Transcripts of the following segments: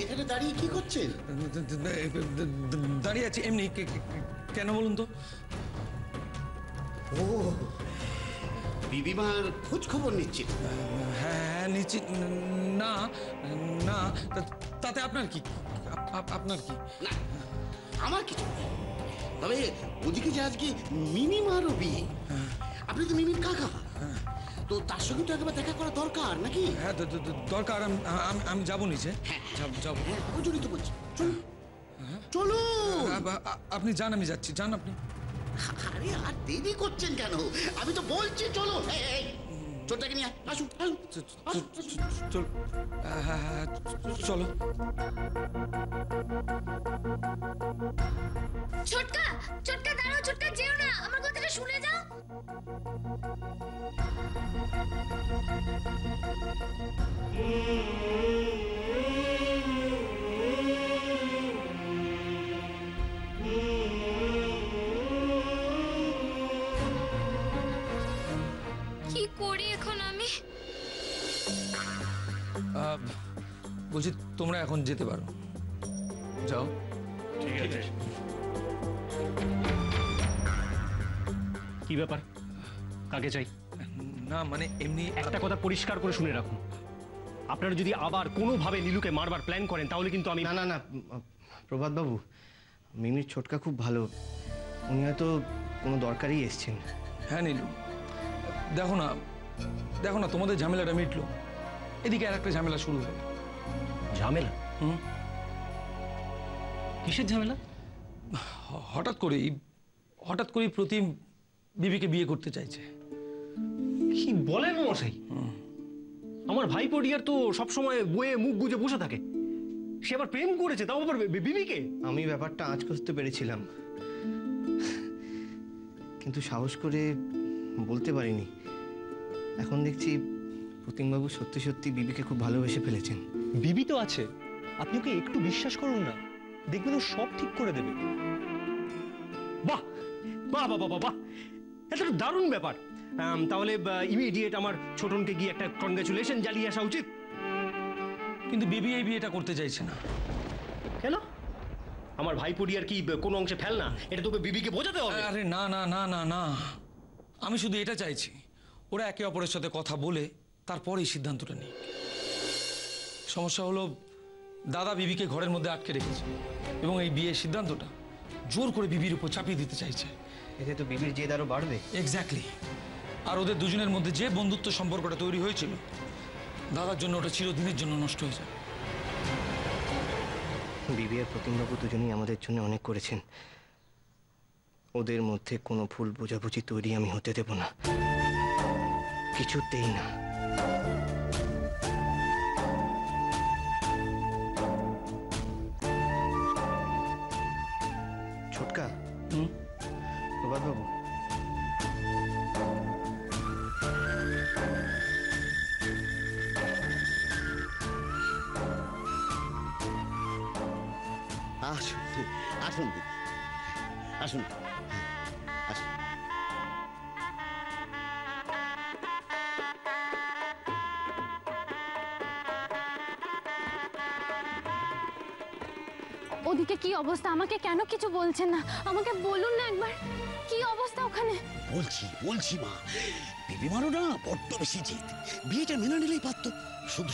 এখানে দাঁড়িয়ে কি করছেন? দাঁড়িয়ে আছি এমনি। কেন বলুন তো? ও, বিবিমার খোঁজ খবর নিচ্ছি। হ্যাঁ নিচ্ছি। না না, তাতে আপনার কি? আপনার কি? না, আমার কিছু নেই। তবে ওদিকে যে আজকে মিনিমারও বিয়ে, আপনি তো মিমির কাকা, তো তার সঙ্গে তো একবার দেখা করা দরকার নাকি? হ্যাঁ দরকার। আমি যাবো নিচে। যাবো। ওই জন্যই তো বলছি, চলুন চলুন। আপনি যান, আমি যাচ্ছি। যান আপনি। আরে আর দেরি করছেন কেন? আমি তো বলছি চলো। ছোটটাকে নিয়ে আসুন। চল। হ্যাঁ চলো। ছোটকা ছোটকা দাঁড়াও, ছোটকা যেও না, আমার কথাটা শুনে যাও। কি করি এখন আমি? বলছি তোমরা এখন যেতে পারো, যাও। ঠিক আছে। কি ব্যাপার, কাকে চাই? না মানে এমনি একটা কথা পরিষ্কার করে শুনে রাখুন, আপনারা যদি আবার কোনোভাবে নীলুকে মারবার প্ল্যান করেন তাহলে কিন্তু আমি। না না না প্রভাত বাবু, মিমির ছোটকা খুব ভালো, উনি হয়তো কোনো দরকারই এসছেন। হ্যাঁ নীলু, দেখো না তোমাদের ঝামেলাটা মিটলো, এদিকে আর একটা ঝামেলা শুরু হলো। ঝামেলা? কিসের ঝামেলা? হঠাৎ করেই প্রতিম বিবিকে বিয়ে করতে চাইছে। কি বলেন মশাই? আমার ভাই পডিয়ার তো সবসময় বয়ে মুখ গুজে বসে থাকে, সে আবার প্রেম করেছে, তাও আবার বিবিকে। আমি ব্যাপারটা আঁচ করতে পেরেছিলাম, কিন্তু সাহস করে বলতে পারিনি। এখন দেখছি প্রতিমবাবু সত্যি সত্যি বিবিকে খুব ভালোবেসে ফেলেছেন। বিবি তো আছে, আপনি ওকে একটু বিশ্বাস করুন না, দেখবেন ও সব ঠিক করে দেবে। বাহ বাহ বাহ বাহ বাহ, এটা তো দারুণ ব্যাপার। তাহলে ইমিডিয়েট আমার ছোটনকে গিয়ে একটা কনগ্রাচুলেশন জানিয়ে আসা উচিত। কিন্তু বিবি এই বিয়েটা করতে চাইছে না। কেন? আমার ভাই পডিয়ার কি কোনো অংশে ফেল না? এটা তোকে বিবিকে বোঝাতে হবে। আরে না না না না না, আমি শুধু এটা চাইছি ওরা একে অপরের সাথে কথা বলে তারপরেই সিদ্ধান্তটা নিই। সমস্যা হলো দাদা বিবিকে ঘরের মধ্যে আটকে রেখেছে এবং এই বিয়ের সিদ্ধান্তটা জোর করে বিবির উপর চাপিয়ে দিতে চাইছে। এতে তো বিবির জেদ আরো বাড়বে। এক্স্যাক্টলি। আর ওদের দুজনের মধ্যে যে বন্ধুত্ব সম্পর্কটা তৈরি হয়েছিল, দাদার জন্য ওটা চিরদিনের জন্য নষ্ট হয়ে যাবে। বিবি আর প্রতিমবাবু দুজনেই আমাদের জন্য অনেক করেছেন, ওদের মধ্যে কোনো ভুল বোঝাবুঝি তৈরি আমি হতে দেব না, কিছুতেই না। ছোটকা, প্রভাত বাবু, আসুন আসুন আসুন আসুন। ওদিকে কি অবস্থা? আমাকে কেন কিছু বলছেন না? আমাকে বলুন না একবার, কি অবস্থা ওখানে? বলছি মা, বিবিমারও না বড্ড বেশি জেদ, বিয়েটা মেনে নিলেই পারতো,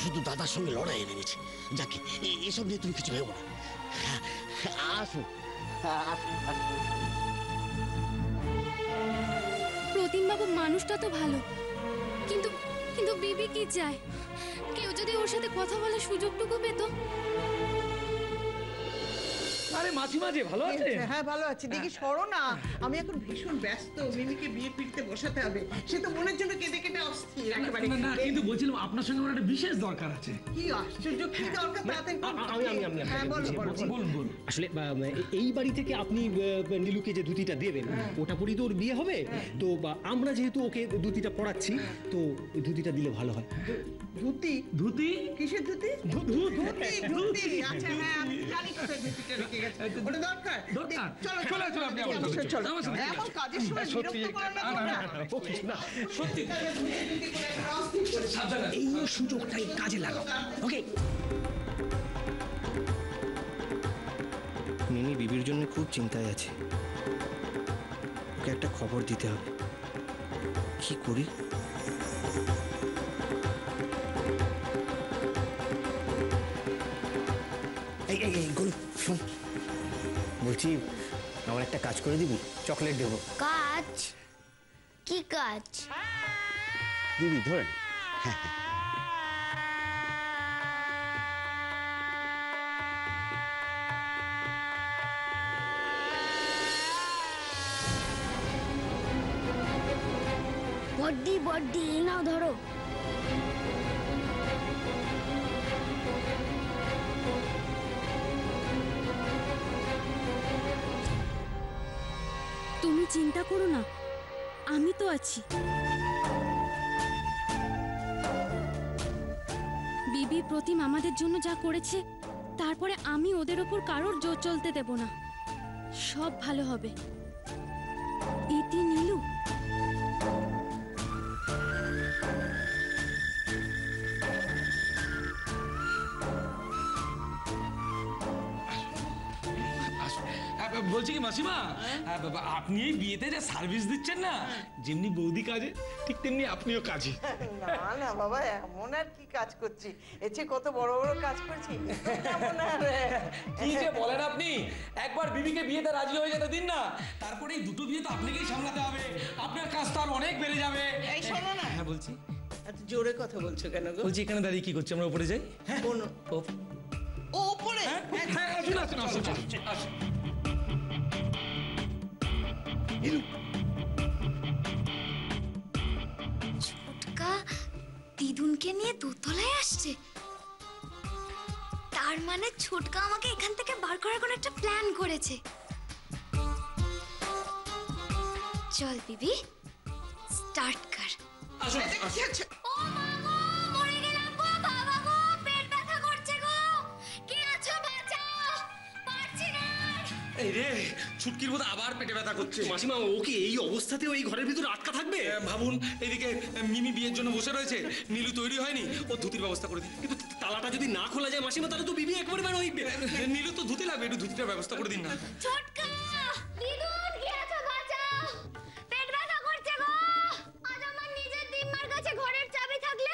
শুধু দাদার সঙ্গে লড়াই নেমেছে। যাকে এসব নিয়ে তুমি কিছু ভেবো না। আসুন প্রতিমবাবু মানুষটা তো ভালো, কিন্তু কিন্তু বিবি কি চায়? কেউ যদি ওর সাথে কথা বলার সুযোগটুকু পেত। আরে মাসিমা যে ভালো আছে? হ্যাঁ ভালো আছি। দেখি সরো না, আমি এখন ভীষণ ব্যস্ত, মিমিকে বিয়ে পিড়তে বসাতে হবে, সে তো মনের জন্য কেঁদে কেটে অস্থির একেবারে। না কিন্তু বলছিলাম আপনার সঙ্গে আমার একটা বিশেষ দরকার আছে। কি আশ্চর্য, কি দরকার? হ্যাঁ বলুন। আসলে এই বাড়ি থেকে আপনি নীলুকে যে ধুতিটা দেবেন ওটা পরেই তো ওর বিয়ে হবে, তো আমরা যেহেতু ওকে ধুতিটা পরাচ্ছি, তো ওই ধুতিটা দিলে ভালো হয়। ধুতি ধুতি কিসের ধুতি ধুতি ধুতি আচ্ছা হ্যাঁ আমি জানি কোথায় ধুতিটা রেখে গেছে ওটা দরকার চলো চলো চলো আপনি চলো এমন কাজের সময় বিরক্ত করো না তোমরা সত্যি এই সুযোগটাই কাজে লাগাও ওকে মিনি বিবির জন্য খুব চিন্তায় আছে, ওকে একটা খবর দিতে হবে। কি করি? এই এই এই গোলু শোন, বলছি আমার একটা কাজ করে দিবি, চকলেট দেবো। কাজ? কি কাজ? দিদি ধরে নে। বড্ডি বড্ডি এই নাও ধরো। তুমি চিন্তা করো না, আমি তো আছি। বিবি প্রতিম আমাদের জন্য যা করেছে, তারপরে আমি ওদের ওপর কারোর জোর চলতে দেব না। সব ভালো হবে। ইতি নীলু, বলছি কি মাসিমা, আপনি এই বিয়েতে যে সার্ভিস দিচ্ছেন না, যেমনি বৌদি কাজে ঠিক তেমনি আপনিও কাজে। না না বাবা এমন আর কি কাজ করছি, এর চেয়ে কত বড় বড় কাজ করছি। কেমন আর কি যে বলেন আপনি, একবার বিবিকে বিয়েতে রাজি হয়ে যেতে দিন না, তারপরে এই দুটো বিয়ে তো আপনাকেই সামলাতে হবে, আপনার কাজ তো আর অনেক বেড়ে যাবে। এই শোনো না, হ্যাঁ বলছি, এত জোরে কথা বলছো কেন গো? বলছি এখানে দাঁড়িয়ে কি করছি, আমরা উপরে যাই? হ্যাঁ কোন ও- ও উপরে? হ্যাঁ আসুন আসুন আসুন আসুন। ছোটকা দিদুনকে নিয়ে দোতলায় আসছে। তার মানে ছোটকা আমাকে এখান থেকে বার করার কোনো একটা প্ল্যান করেছে। চল বিবি, স্টার্ট কর। আসুন আচ্ছা, ও মা গো, মরে গেলাম গো, বাবা গো, পেট ব্যথা করছে গো, কে আছো বাঁচাও, পারছি না আর। এই রে, ছুটকির মতো আবার পেটে ব্যথা করছে। মাসিমা ও কি এই অবস্থাতেও এই ঘরের ভিতরে আটকা থাকবে? ভাবুন, এদিকে মিমি বিয়ের জন্য বসে রয়েছে, নীলু তৈরি হয়নি, ও ধুতির ব্যবস্থা করে দিন। কিন্তু তালাটা যদি না খোলা যায় মাসিমা, তাহলে তো বিবি একবারে বের হইবে। নীলু তো ধুতি লাগবে, একটু ধুতিটার ব্যবস্থা করে দিন না। ছোটকা দিদুন, কে আছো বাঁচাও, পেট ব্যথা করছে গো। আজ আমার নিজের দিম্মার কাছে ঘরের চাবি থাকলে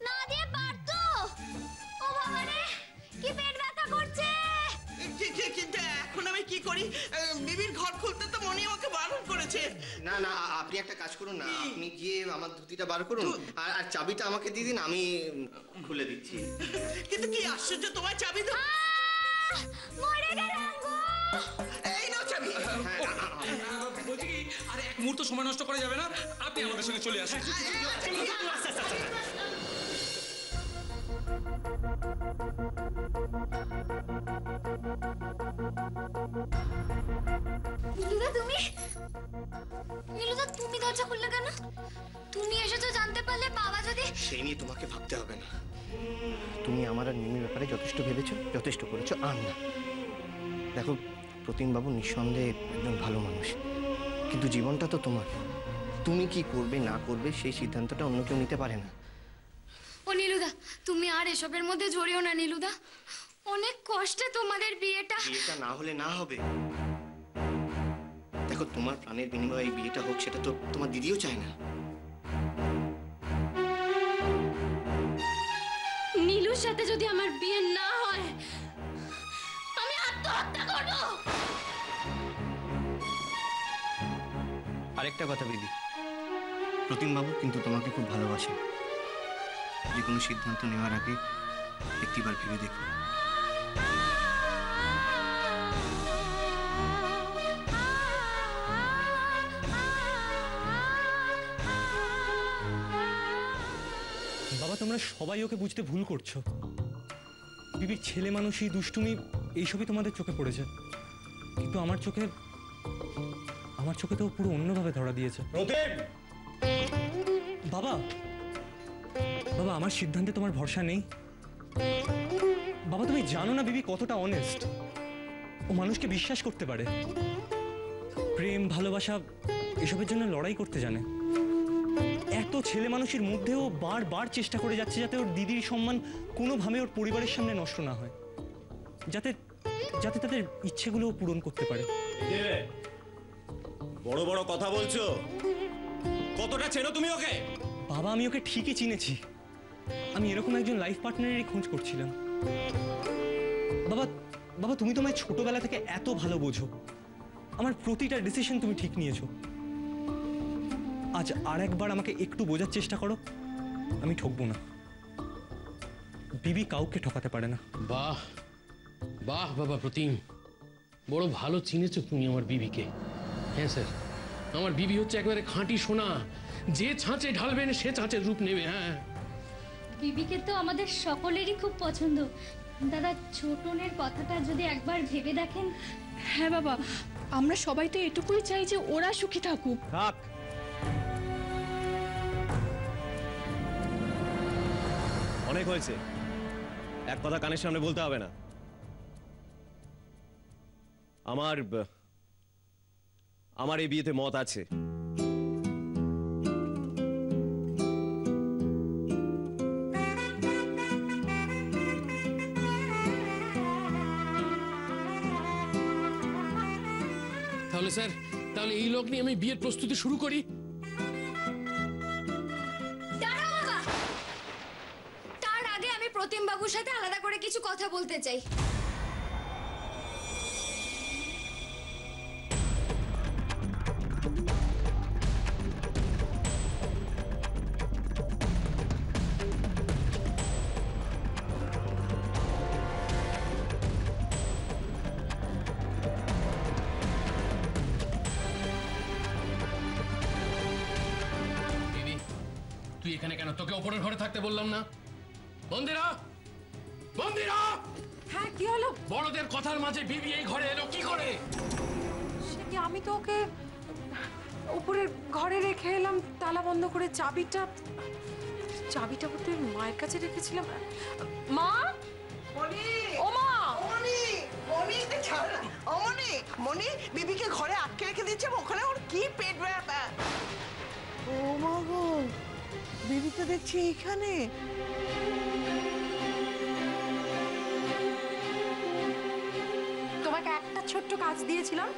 না দিয়ে পারতো। ও বাবা রে, কি পেট ব্যথা করছে। কিন্তু এখন আমি কি করি? বিবির ঘর খুলতে তো মনি আমাকে বারণ করেছে। না না, আপনি একটা কাজ করুন না, আপনি গিয়ে আমার ধুতিটা বার করুন আর চাবিটা আমাকে দিয়ে দিন, আমি খুলে দিচ্ছি। কিন্তু কি আশ্চর্য, তোমার চাবি তো মরে গেলাম গো। এই নাও চাবি। বলছি কি, আরে এক মুহূর্ত সময় নষ্ট করা যাবে না, আপনি আমাদের সঙ্গে চলে আসুন। নীলুদা তুমি, নীলুদা তুমি দরজা খুললে কেন? তুমি এসেছো জানতে পারলে বাবা যদি। সেই নিয়ে তোমাকে ভাবতে হবে না, তুমি আমার আর মিমির ব্যাপারে যথেষ্ট ভেবেছো, যথেষ্ট করেছো। আর না, দেখো প্রতিমবাবু নিঃসন্দেহে একজন ভালো মানুষ, কিন্তু জীবনটা তো তোমার। তুমি কি করবে না করবে সেই সিদ্ধান্তটা অন্য কেউ নিতে পারে না। ও নীলুদা, তুমি আর এসবের মধ্যে জড়িও না নীলুদা। অনেক কষ্টে তোমাদের বিয়েটা। বিয়েটা না হলে না হবে। দেখো তোমার প্রাণের বিনিময়ে এই বিয়েটা হোক, সেটা তো তোমার দিদিও চায় না। নীলুর সাথে যদি আমার বিয়ে না হয়, আমি আত্মহত্যা করব। আরেকটা কথা দিদি, প্রতিমবাবু কিন্তু তোমাকে খুব ভালোবাসেন। যে কোনো সিদ্ধান্ত নেওয়ার আগে একটিবার ভেবে দেখো। বাবা তোমরা সবাই ওকে বুঝতে ভুল করছো। বিবির ছেলে মানুষই, দুষ্টুমি, এইসবই তোমাদের চোখে পড়েছে, কিন্তু আমার চোখে তো পুরো অন্যভাবে ধরা দিয়েছে। বাবা বাবা আমার সিদ্ধান্তে তোমার ভরসা নেই? বাবা তুমি জানো না বিবি কতটা অনেস্ট। ও মানুষকে বিশ্বাস করতে পারে, প্রেম ভালোবাসা এসবের জন্য লড়াই করতে জানে। এত ছেলে মানুষের মধ্যেও বারবার চেষ্টা করে যাচ্ছে যাতে ওর দিদির সম্মান কোনোভাবে ওর পরিবারের সামনে নষ্ট না হয়, যাতে যাতে তাদের ইচ্ছেগুলো পূরণ করতে পারে। বড় বড় কথা বলছো, কতটা চেনো তুমি ওকে? বাবা আমি ওকে ঠিকই চিনেছি। আমি এরকম একজন লাইফ পার্টনারেরই খোঁজ করছিলাম। বাবা বাবা তুমি তো আমায় ছোটবেলা থেকে এত ভালো বোঝো, আমার প্রতিটা ডিসিশন তুমি ঠিক নিয়েছো। আজ আর একবার আমাকে একটু বোঝার চেষ্টা করো, আমি ঠকবো না। বিবি কাউকে ঠকাতে পারে না। বাহ বাহ বাবা প্রতিম, বড় ভালো চিনেছো তুমি আমার বিবিকে। হ্যাঁ স্যার, আমার বিবি হচ্ছে একেবারে খাঁটি সোনা, যে ছাঁচে ঢালবেন সে ছাঁচের রূপ নেবে। হ্যাঁ, বিবিকে তো আমাদের সকলেরই খুব পছন্দ। দাদা, ছোটনের কথাটা যদি একবার ভেবে দেখেন। হ্যাঁ বাবা, আমরা সবাই তো এটুকুই চাই যে ওরা সুখী থাকুক। থাক, অনেক হয়েছে, এক কথা কানের সামনে বলতে হবে না। আমার এই বিয়েতে মত আছে। তাহলে স্যার, তাহলে এই লগ্নে আমি বিয়ের প্রস্তুতি শুরু করি। দাঁড়াও বাবা, তার আগে আমি প্রতিম বাবুর সাথে আলাদা করে কিছু কথা বলতে চাই। তুই এখানে কেন? তোকে ওপরের ঘরে থাকতে বললাম না? বন্দিরা, বন্দিরা! হ্যাঁ কি হলো? বড়দের কথার মাঝে বিবি এই ঘরে এলো কি করে? সে কি, আমি তো ওকে উপরের ঘরে রেখে এলাম তালা বন্ধ করে। চাবিটা বলতে মায়ের কাছে রেখেছিলাম। মা, ও মা, মনি বিবিকে ঘরে আটকে রেখে দিচ্ছে, ওখানে ওর কি পেট ব্যথা। ও মা গো, বিবি তো দেখছি এখানে। তোমাকে একটা ছোট্ট কাজ দিয়েছিলাম,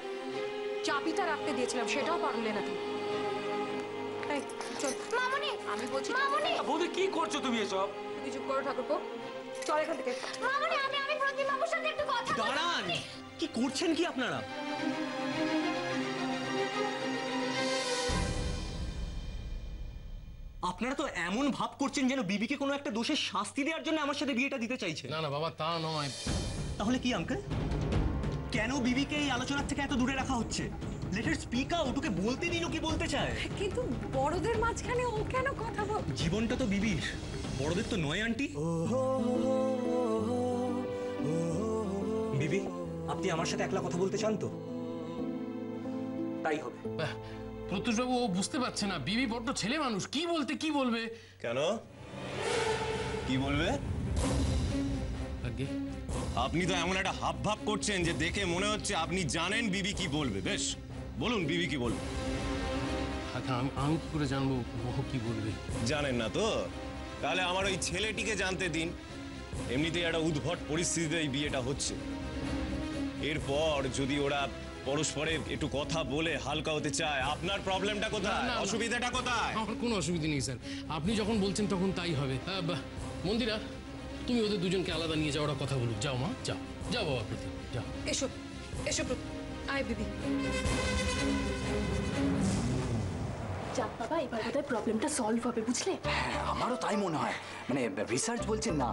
চাবিটা রাখতে দিয়েছিলাম, সেটাও পারলে না তুমি। এই, চল। মামুনি, আমি বলছি মামুনি, বৌদি কি করছো তুমি এসব? তুমি চুপ করো ঠাকুরপো, চল এখান থেকে। মামুনি, আমি প্রতিম বাবুর সাথে একটু কথা বলবো। দাঁড়ান, কি করছেন কি আপনারা? আপনারা তো এমন ভাব করছেন যেন বিবিকে কোনো একটা দোষের শাস্তি দেওয়ার জন্য আমার সাথে বিয়েটা দিতে চাইছে। না না বাবা, তা নয়। তাহলে কি আঙ্কেল, কেন বিবিকে এই আলোচনার থেকে এত দূরে রাখা হচ্ছে? লেট হিম স্পিক আউট, ওকে বলতে দিন ও কি বলতে চায়। কিন্তু বড়দের মাঝখানে ও কেন কথা বল? জীবনটা তো বিবির, বড়দের তো নয় আন্টি। বিবি, আপনি আমার সাথে একলা কথা বলতে চান তো? তাই হবে। প্রত্যুষবাবু, ও বুঝতে পারছে না, বিবি বড্ড ছেলে মানুষ, কি বলতে কি বলবে। কেন, কি বলবে? আগে আপনি তো এমন একটা হাব ভাব করছেন যে দেখে মনে হচ্ছে আপনি জানেন বিবি কি বলবে। বেশ, বলুন বিবি কি বলবে। আমি কি করে জানবো ও কি বলবে? জানেন না তো? তাহলে আমার ওই ছেলেটিকে জানতে দিন। এমনিতেই একটা উদ্ভট পরিস্থিতিতে এই বিয়েটা হচ্ছে। এরপর যদি ওরা পরস্পরে একটু কথা বলে হালকা হতে চায়, আপনার প্রবলেমটা কোথায়? না, না। অসুবিধাটা কোথায়? আমার কোনো অসুবিধা নেই স্যার, আপনি যখন বলছেন তখন তাই হবে। মন্দিরা, তুমি ওদের দুজনকে আলাদা নিয়ে যাও, ওরা কথা বলুক। যাও মা, যাও যাও বাবা প্রতি, যাও। এসো এসো, আয় বিবি। যাক বাবা, এবার বোধহয় প্রবলেমটা সলভ হবে, বুঝলে? হ্যাঁ, আমারও তাই মনে হয়। মানে রিসার্চ বলছে না,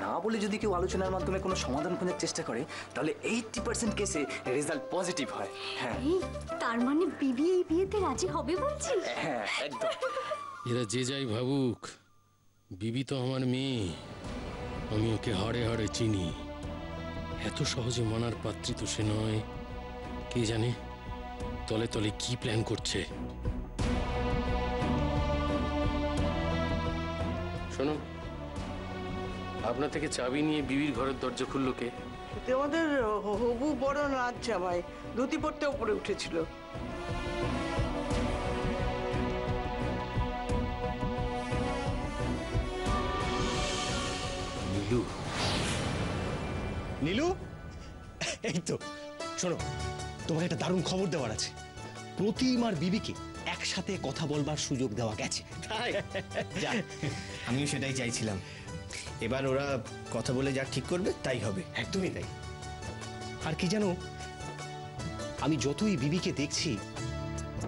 না বলে যদি কেউ আলোচনার মাধ্যমে কোনো সমাধান খোঁজার চেষ্টা করে তাহলে 80% কেসে রেজাল্ট পজিটিভ হয়। হ্যাঁ, তার মানে বিবি এই বিয়েতে রাজি হবে বলছিস? হ্যাঁ একদম। এরা যে যাই ভাবুক, বিবি তো আমার মেয়ে, আমি ওকে হাড়ে হাড়ে চিনি। এত সহজে মানার পাত্রী তো সে নয়। কে জানে তলে তলে কি প্ল্যান করছে। শোনো, আপনার থেকে চাবি নিয়ে বিবির ঘরের দরজা খুললো কে? আমাদের হবু বড় নাচ জামাই ধুতি পড়তে উপরে উঠেছিল। নীলু। নীলু, এই তো শোনো, তোমাকে একটা দারুণ খবর দেওয়ার আছে। প্রতিম আর বিবিকে একসাথে কথা বলবার সুযোগ দেওয়া গেছে। আমিও সেটাই চাইছিলাম। এবার ওরা কথা বলে যা ঠিক করবে তাই হবে। একদমই তাই। আর কি জানো, আমি যতই বিবিকে দেখছি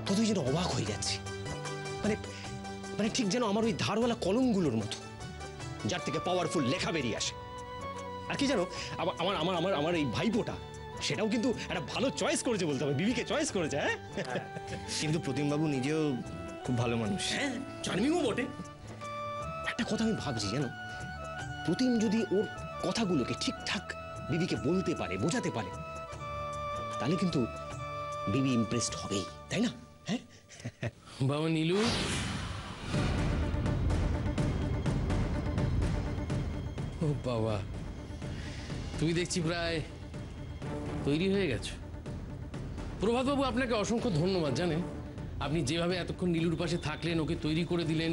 ততই যেন অবাক হয়ে যাচ্ছি। মানে মানে ঠিক যেন আমার ওই ধারওয়ালা কলমগুলোর মতো, যার থেকে পাওয়ারফুল লেখা বেরিয়ে আসে। আর কি জানো, আমার আমার আমার আমার এই ভাইপোটা সেটাও কিন্তু একটা ভালো চয়েস করেছে বলতে হবে, বিবিকে চয়েস করেছে। হ্যাঁ, কিন্তু প্রতিমবাবু নিজেও খুব ভালো মানুষ। হ্যাঁ, চার্মিংও বটে। একটা কথা আমি ভাবছি, জানো, প্রতিম যদি ওর কথাগুলোকে ঠিকঠাক বিবিকে বলতে পারে, বোঝাতে পারে, তাহলে কিন্তু বিবি ইমপ্রেসড হবেই, তাই না? হ্যাঁ বাবা নীলু, ও বাবা, তুমি দেখছি প্রায় তৈরি হয়ে গেছো। প্রভাতবাবু, আপনাকে অসংখ্য ধন্যবাদ। জানেন, আপনি যেভাবে এতক্ষণ নীলুর পাশে থাকলেন, ওকে তৈরি করে দিলেন,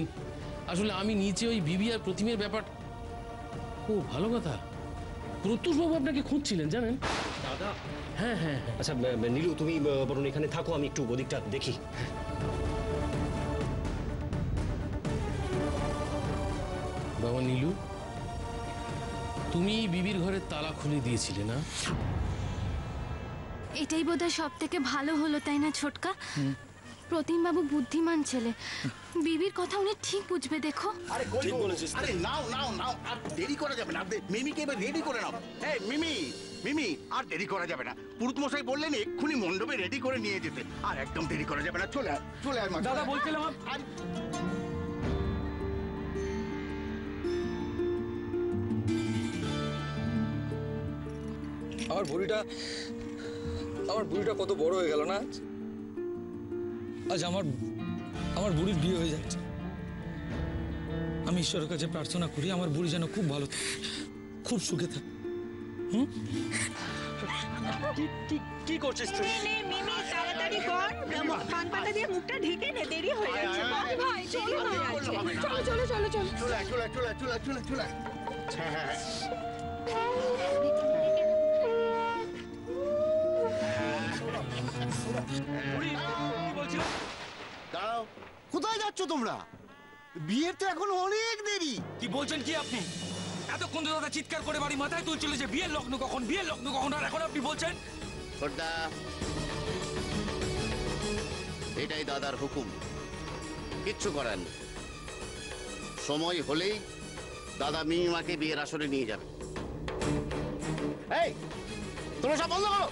আসলে আমি নিচে ওই বিবি আর প্রতিমের ব্যাপার। ও ভালো কথা, প্রত্যুষবাবু আপনাকে খুঁজছিলেন জানেন। দাদা, হ্যাঁ হ্যাঁ। আচ্ছা নীলু, তুমি বরং এখানে থাকো, আমি একটু ওদিকটা দেখি। বাবা নীলু, তুমি বিবির ঘরের তালা খুলে দিয়েছিলে না? এটাই বোধহয় সব থেকে ভালো হলো, তাই না ছোটকা? প্রতিমবাবু বুদ্ধিমান ছেলে, বিবির কথা উনি ঠিক বুঝবে। দেখো, আরে ঠিক বলেছিস। আরে নাও নাও নাও, আর দেরি করা যাবে না। মিমিকে এবার রেডি করে নাও। এই মিমি, মিমি, আর দেরি করা যাবে না। পুরুত মশাই বললেন এক্ষুনি মণ্ডপে রেডি করে নিয়ে যেতে, আর একদম দেরি করা যাবে না। চলে আয়, চলে আয় মা। দাদা বলছিলাম, আমার বুড়িটা কত বড় হয়ে গেল না। আজ আমার বুড়ির বিয়ে হয়ে যাচ্ছে। আমি ঈশ্বরের কাছে প্রার্থনা করি আমার বুড়ি যেন খুব ভালো থাকে, খুব সুখে থাকে। কি করছিস তুই? মিমি, তাড়াতাড়ি কর, পান পাতা দিয়ে মুখটা ঢেকে নে, দেরি হয়ে যাচ্ছে। ভাই, দেরি হয়ে যাচ্ছে। চলো চলো চলো চলো। চলে আয়, চলে আয়, চলে আয়, চলে আয়, চলে আয়, চলে আয়। হ্যাঁ হ্যাঁ দাঁড়াও, কোথায় যাচ্ছ তোমরা? বিয়ের তো এখন অনেক দেরি। কি বলছেন কি আপনি? এতক্ষণ দাদা চিৎকার করে বাড়ি মাথায় তুলছিল যে বিয়ের লগ্ন কখন, বিয়ের লগ্ন কখন, আর এখন আপনি বলছেন? ছোটদা, এটাই দাদার হুকুম, কিচ্ছু করেন। সময় হলেই দাদা মিমিমাকে বিয়ের আসরে নিয়ে যাবে। এই, তোমরা সব বন্ধ করো,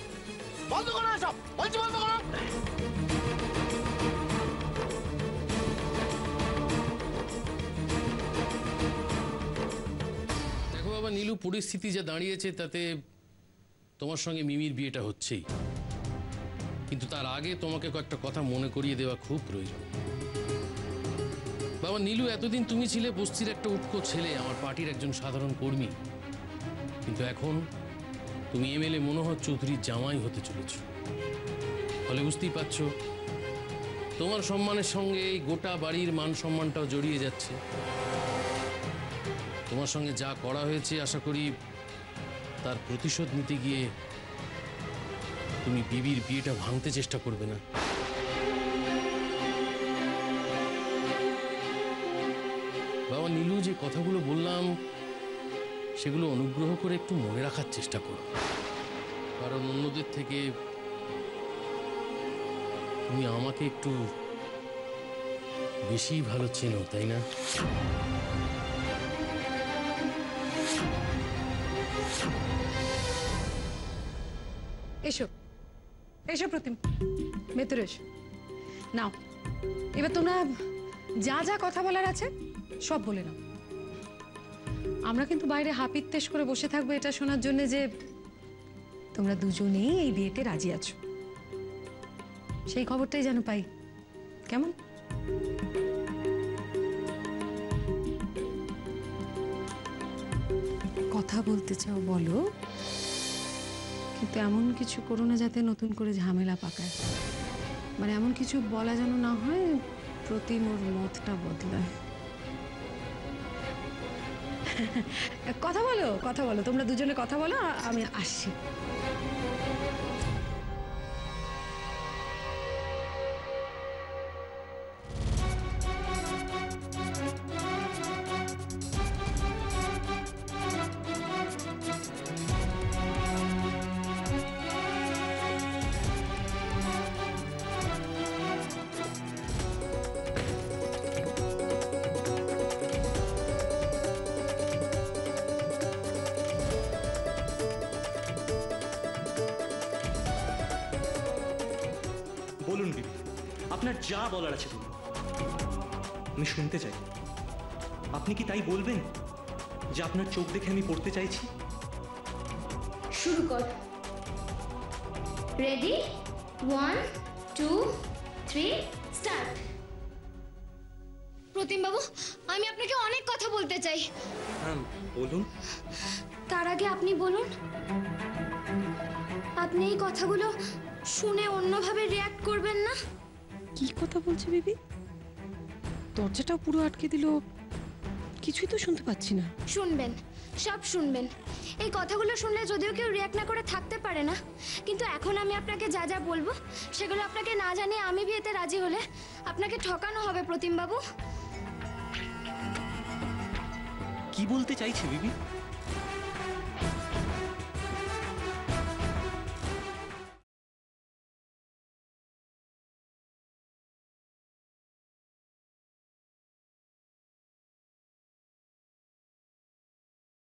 বন্ধ করো সব, বলছি বন্ধ করো। দেখো বাবা নীলু, পরিস্থিতি যা দাঁড়িয়েছে তাতে তোমার সঙ্গে মিমির বিয়েটা হচ্ছেই, কিন্তু তার আগে তোমাকে কয়েকটা কথা মনে করিয়ে দেওয়া খুব প্রয়োজন। বাবা নীলু, এতদিন তুমি ছিলে বস্তির একটা উটকো ছেলে, আমার পার্টির একজন সাধারণ কর্মী, কিন্তু এখন তুমি এমএলএ মনোহর চৌধুরীর জামাই হতে চলেছ। ফলে বুঝতেই পারছো তোমার সম্মানের সঙ্গে এই গোটা বাড়ির মান সম্মানটাও জড়িয়ে যাচ্ছে। তোমার সঙ্গে যা করা হয়েছে, আশা করি তার প্রতিশোধ নিতে গিয়ে তুমি বিবির বিয়েটা ভাঙতে চেষ্টা করবে না। বাবা নীলু, যে কথাগুলো বললাম সেগুলো অনুগ্রহ করে একটু মনে রাখার চেষ্টা করো, কারণ অন্যদের থেকে তুমি আমাকে একটু বেশি ভালো চেনো, তাই না? এসো এসো প্রতিম, ভেতরে এসো। নাও, এবার তোমরা যা যা কথা বলার আছে সব বলে নাও। আমরা কিন্তু বাইরে হাপিত্তেশ করে বসে থাকবো এটা শোনার জন্য যে তোমরা দুজনেই এই বিয়েতে রাজি আছো, সেই খবরটাই যেন পাই। কেমন? কথা বলতে চাও বলো, কিন্তু এমন কিছু করো না যাতে নতুন করে ঝামেলা পাকায়। মানে এমন কিছু বলা যেন না হয় প্রতিম ওর মতটা বদলায়। কথা বলো, কথা বলো, তোমরা দুজনে কথা বলো, আমি আসছি। বলুন বিবি, আপনার যা বলার আছে বলুন, আমি শুনতে চাই। আপনি কি তাই বলবেন যে আপনার চোখ দেখে আমি পড়তে চাইছি? শুরু কর। Ready, 1 2 3 start. প্রতিম বাবু, আমি আপনাকে অনেক কথা বলতে চাই। হ্যাঁ বলুন। তার আগে আপনি বলুন, আপনি এই কথাগুলো শুনে অন্যভাবে রিয়াক্ট করবেন না? কি কথা বলছে বিবি? দরজাটাও পুরো আটকে দিল, কিছুই তো শুনতে পাচ্ছি না। শুনবেন, সব শুনবেন। এই কথাগুলো শুনলে যদিও কেউ রিয়াক্ট না করে থাকতে পারে না, কিন্তু এখন আমি আপনাকে যা যা বলবো সেগুলো আপনাকে না জানিয়ে আমি বিয়েতে রাজি হলে আপনাকে ঠকানো হবে প্রতিম বাবু। কি বলতে চাইছে বিবি?